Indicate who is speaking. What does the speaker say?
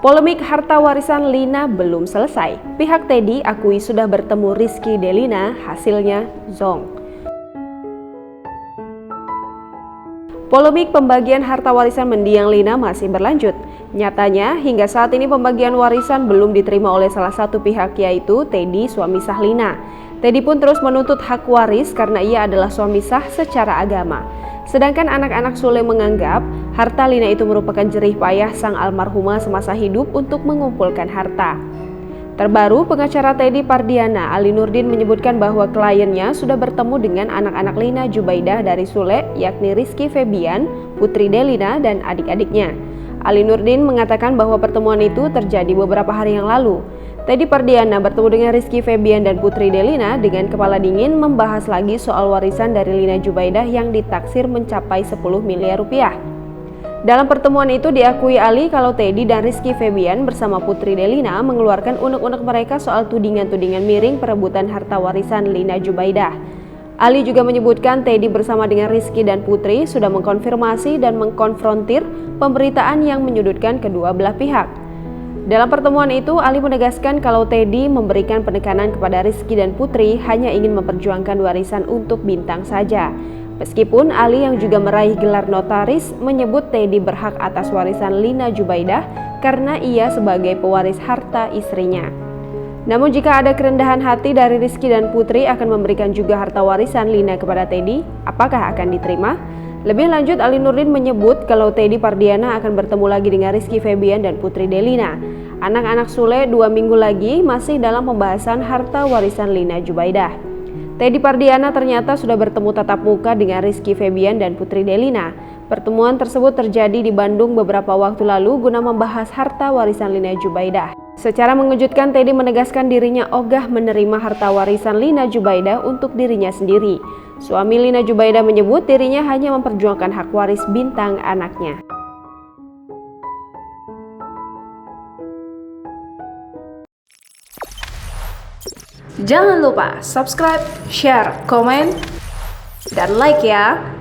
Speaker 1: Polemik harta warisan Lina belum selesai. Pihak Teddy akui sudah bertemu Rizky Delina, hasilnya zonk. Polemik pembagian harta warisan mendiang Lina masih berlanjut. Nyatanya, hingga saat ini pembagian warisan belum diterima oleh salah satu pihak, yaitu Teddy, suami sah Lina. Teddy pun terus menuntut hak waris karena ia adalah suami sah secara agama. Sedangkan anak-anak Sule menganggap harta Lina itu merupakan jerih payah sang almarhumah semasa hidup untuk mengumpulkan harta. Terbaru, pengacara Teddy Pardiana, Ali Nurdin, menyebutkan bahwa kliennya sudah bertemu dengan anak-anak Lina Jubaidah dari Sule, yakni Rizky Febian, Putri Delina, dan adik-adiknya. Ali Nurdin mengatakan bahwa pertemuan itu terjadi beberapa hari yang lalu. Teddy Pardiana bertemu dengan Rizky Febian dan Putri Delina dengan kepala dingin membahas lagi soal warisan dari Lina Jubaidah yang ditaksir mencapai 10 miliar rupiah. Dalam pertemuan itu diakui Ali kalau Teddy dan Rizky Febian bersama Putri Delina mengeluarkan unek-unek mereka soal tudingan-tudingan miring perebutan harta warisan Lina Jubaidah. Ali juga menyebutkan Teddy bersama dengan Rizky dan Putri sudah mengkonfirmasi dan mengkonfrontir pemberitaan yang menyudutkan kedua belah pihak. Dalam pertemuan itu, Ali menegaskan kalau Teddy memberikan penekanan kepada Rizky dan Putri hanya ingin memperjuangkan warisan untuk Bintang saja. Meskipun Ali yang juga meraih gelar notaris menyebut Teddy berhak atas warisan Lina Jubaidah karena ia sebagai pewaris harta istrinya. Namun jika ada kerendahan hati dari Rizky dan Putri akan memberikan juga harta warisan Lina kepada Teddy, apakah akan diterima? Lebih lanjut, Ali Nurdin menyebut kalau Teddy Pardiana akan bertemu lagi dengan Rizky Febian dan Putri Delina. Anak-anak Sule 2 minggu lagi masih dalam pembahasan harta warisan Lina Jubaidah. Teddy Pardiana ternyata sudah bertemu tatap muka dengan Rizky Febian dan Putri Delina. Pertemuan tersebut terjadi di Bandung beberapa waktu lalu guna membahas harta warisan Lina Jubaidah. Secara mengejutkan, Teddy menegaskan dirinya ogah menerima harta warisan Lina Jubaidah untuk dirinya sendiri. Suami Lina Jubaidah menyebut dirinya hanya memperjuangkan hak waris Bintang anaknya.
Speaker 2: Jangan lupa subscribe, share, komen, dan like ya!